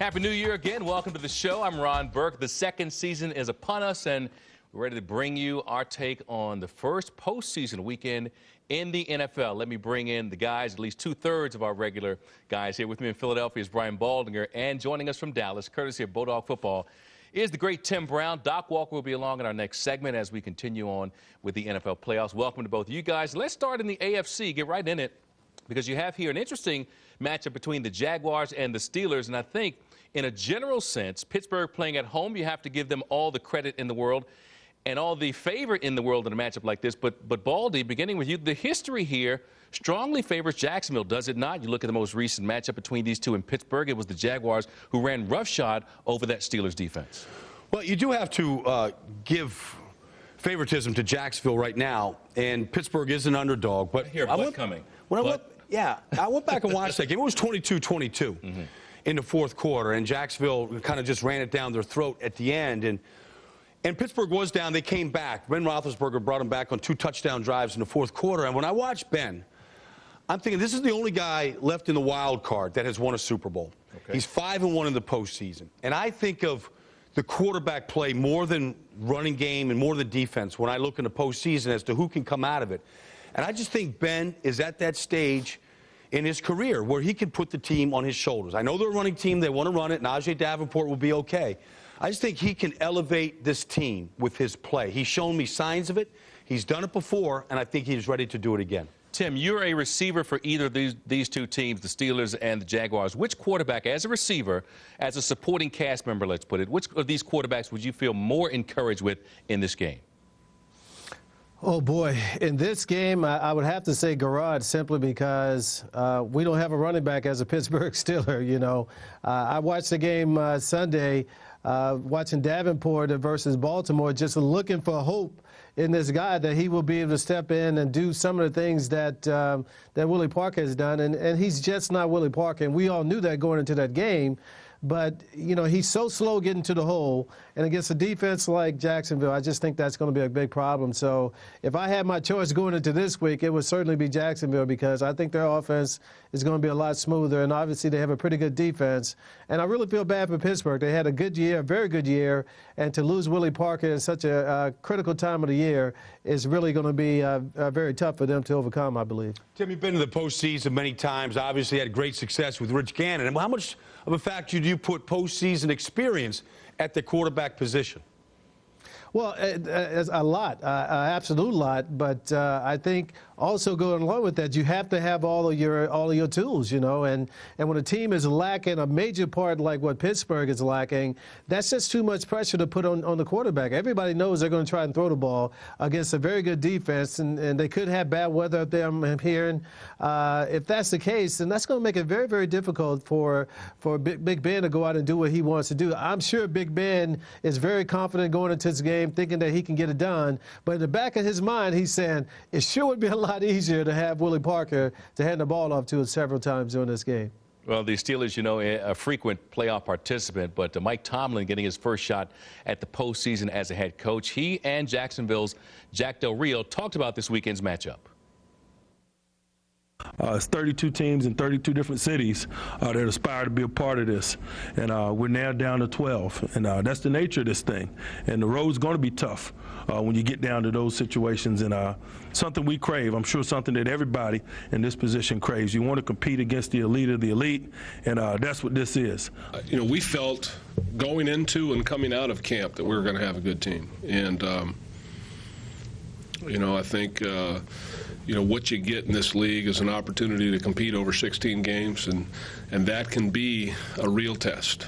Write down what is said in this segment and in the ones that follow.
Happy New Year again. Welcome to the show. I'm Ron Burke. The second season is upon us, and we're ready to bring you our take on the first postseason weekend in the NFL. Let me bring in the guys, at least two-thirds of our regular guys here. With me in Philadelphia is Brian Baldinger, and joining us from Dallas, courtesy of Bodog Football, is the great Tim Brown. Doc Walker will be along in our next segment as we continue on with the NFL playoffs. Welcome to both of you guys. Let's start in the AFC. Get right in it, because you have here an interesting matchup between the Jaguars and the Steelers, and I think in a general sense, Pittsburgh playing at home, you have to give them all the credit in the world and all the favor in the world in a matchup like this. But Baldy, beginning with you, the history here strongly favors Jacksonville, does it not? You look at the most recent matchup between these two in Pittsburgh. It was the Jaguars who ran roughshod over that Steelers defense. Well, you do have to give favoritism to Jacksonville right now, and Pittsburgh is an underdog. But I went back and watched that game. It was 22-22 in the fourth quarter, and Jacksonville kind of just ran it down their throat at the end. And Pittsburgh was down. They came back. Ben Roethlisberger brought them back on 2 touchdown drives in the fourth quarter. And when I watched Ben, I'm thinking this is the only guy left in the wild card that has won a Super Bowl. Okay. He's 5-1 in the postseason. And I think of the quarterback play more than running game and more than defense when I look in the postseason as to who can come out of it. And I just think Ben is at that stage in his career where he can put the team on his shoulders. I know they're a running team. They want to run it. Najee Davenport will be okay. I just think he can elevate this team with his play. He's shown me signs of it. He's done it before, and I think he's ready to do it again. Tim, you're a receiver for either of these two teams, the Steelers and the Jaguars. Which quarterback, as a receiver, as a supporting cast member, let's put it, which of these quarterbacks would you feel more encouraged with in this game? Oh, boy. In this game, I would have to say Garrard, simply because we don't have a running back as a Pittsburgh Steeler, you know. I watched the game Sunday, watching Davenport versus Baltimore, just looking for hope in this guy that he will be able to step in and do some of the things that that Willie Parker has done. And he's just not Willie Parker, and we all knew that going into that game. But, you know, he's so slow getting to the hole. And against a defense like Jacksonville, I just think that's going to be a big problem. So if I had my choice going into this week, it would certainly be Jacksonville, because I think their offense is going to be a lot smoother. And obviously they have a pretty good defense. And I really feel bad for Pittsburgh. They had a good year, a very good year. And to lose Willie Parker in such a critical time of the year is really going to be very tough for them to overcome, I believe. Tim, you've been to the postseason many times. Obviously had great success with Rich Gannon. And how much of a factor do you put postseason experience at the quarterback position? Well, a lot, absolute lot. But I think also going along with that, you have to have all of your tools, you know. And when a team is lacking a major part like what Pittsburgh is lacking, that's just too much pressure to put on the quarterback. Everybody knows they're going to try and throw the ball against a very good defense, and they could have bad weather up there, I'm hearing. If that's the case, then that's going to make it very, very difficult for Big Ben to go out and do what he wants to do. I'm sure Big Ben is very confident going into this game, thinking that he can get it done. But in the back of his mind, he's saying it sure would be a lot easier to have Willie Parker to hand the ball off to it several times during this game. Well, the Steelers, you know, a frequent playoff participant, but Mike Tomlin getting his first shot at the postseason as a head coach. He and Jacksonville's Jack Del Rio talked about this weekend's matchup. It's 32 teams in 32 different cities that aspire to be a part of this, and we're now down to 12, and that's the nature of this thing. And the road's going to be tough when you get down to those situations, and something we crave. I'm sure something that everybody in this position craves. You want to compete against the elite of the elite, and that's what this is. You know, we felt going into and coming out of camp that we were going to have a good team, and you know, I think you know, what you get in this league is an opportunity to compete over 16 games, and that can be a real test.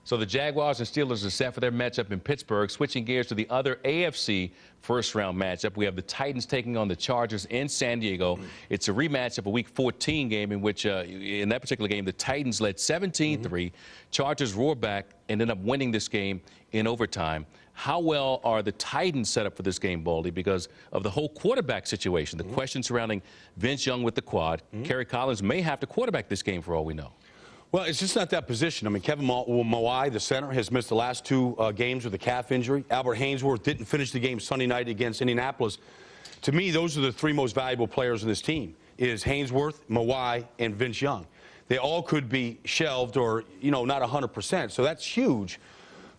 So the Jaguars and Steelers are set for their matchup in Pittsburgh. Switching gears to the other AFC first-round matchup, we have the Titans taking on the Chargers in San Diego. It's a rematch of a Week 14 game in which, in that particular game, the Titans led 17-3. Chargers roared back and ended up winning this game in overtime. How well are the Titans set up for this game, Baldy, because of the whole quarterback situation, the question surrounding Vince Young with the quad? Kerry Collins may have to quarterback this game for all we know. Well, it's just not that position. I mean, Kevin Mawai, the center, has missed the last 2 games with a calf injury. Albert Haynesworth didn't finish the game Sunday night against Indianapolis. To me, those are the 3 most valuable players in this team, is Haynesworth, Mawai, and Vince Young. they all could be shelved or, not 100%. So that's huge.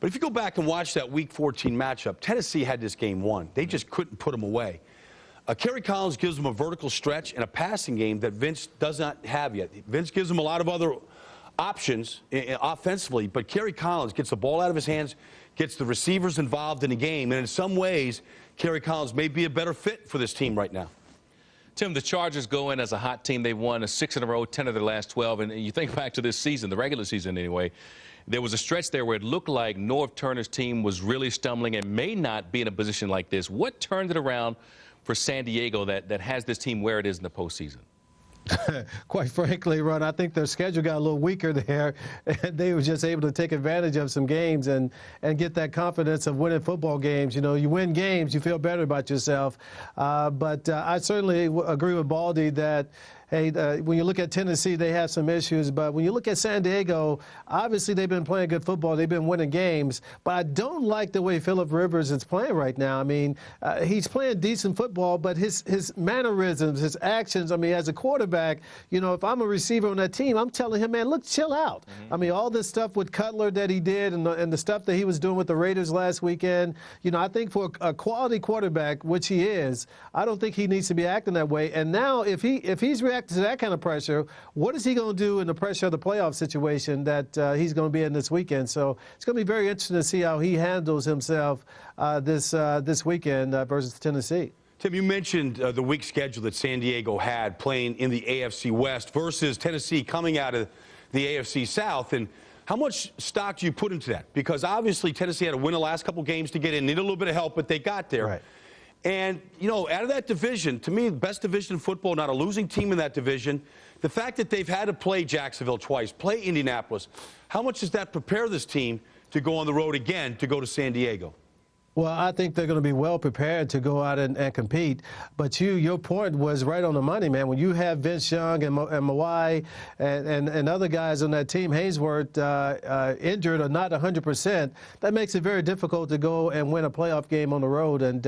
But if you go back and watch that Week 14 matchup, Tennessee had this game won. They just couldn't put them away. Kerry Collins gives them a vertical stretch and a passing game that Vince does not have yet. Vince gives them a lot of other options offensively, but Kerry Collins gets the ball out of his hands, gets the receivers involved in the game, and in some ways, Kerry Collins may be a better fit for this team right now. Tim, the Chargers go in as a hot team. They won 6 in a row, 10 of their last 12. And you think back to this season, the regular season anyway, there was a stretch there where it looked like Norv Turner's team was really stumbling and may not be in a position like this. What turned it around for San Diego that has this team where it is in the postseason? Quite frankly, Ron, I think their schedule got a little weaker there, and they were just able to take advantage of some games and get that confidence of winning football games. You win games, you feel better about yourself. But I certainly agree with Baldy that, hey, when you look at Tennessee, they have some issues. But when you look at San Diego, obviously they've been playing good football. They've been winning games. But I don't like the way Phillip Rivers is playing right now. I mean, he's playing decent football, but his mannerisms, his actions, I mean, as a quarterback, if I'm a receiver on that team, I'm telling him, man, look, chill out. Mm-hmm. I mean, all this stuff with Cutler that he did and the stuff that he was doing with the Raiders last weekend, I think for a quality quarterback, which he is, I don't think he needs to be acting that way. And now if he's reacting to that kind of pressure, what is he going to do in the pressure of the playoff situation that he's going to be in this weekend? So it's going to be very interesting to see how he handles himself this weekend versus Tennessee. Tim, you mentioned the weak schedule that San Diego had playing in the AFC West versus Tennessee coming out of the AFC South. And how much stock do you put into that? Because obviously Tennessee had to win the last couple games to get in, needed a little bit of help, but they got there. Right. And, out of that division, to me, the best division in football, not a losing team in that division. The fact that they've had to play Jacksonville twice, play Indianapolis, how much does that prepare this team to go on the road again to go to San Diego? Well, I think they're going to be well prepared to go out and compete. But your point was right on the money, man. When you have Vince Young and Mawai and other guys on that team, Haynesworth, injured or not 100%, that makes it very difficult to go and win a playoff game on the road. And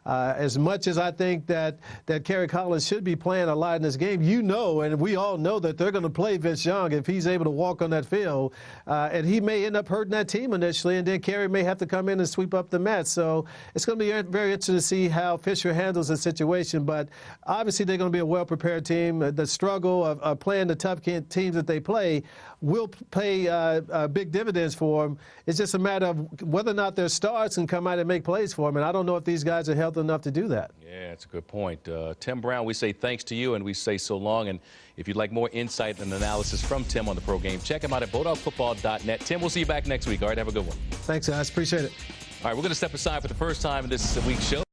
as much as I think that Kerry Collins should be playing a lot in this game, and we all know that they're going to play Vince Young if he's able to walk on that field. And he may end up hurting that team initially, and then Kerry may have to come in and sweep up the mat. So it's going to be very interesting to see how Fisher handles the situation. But obviously they're going to be a well-prepared team. The struggle of playing the tough teams that they play will pay big dividends for them. It's just a matter of whether or not their stars can come out and make plays for them. And I don't know if these guys are healthy enough to do that. Yeah, that's a good point. Tim Brown, we say thanks to you, and we say so long. And if you'd like more insight and analysis from Tim on the pro game, check him out at BulldogFootball.net. Tim, we'll see you back next week. All right, have a good one. Thanks, guys. Appreciate it. All right, we're going to step aside for the first time in this week's show.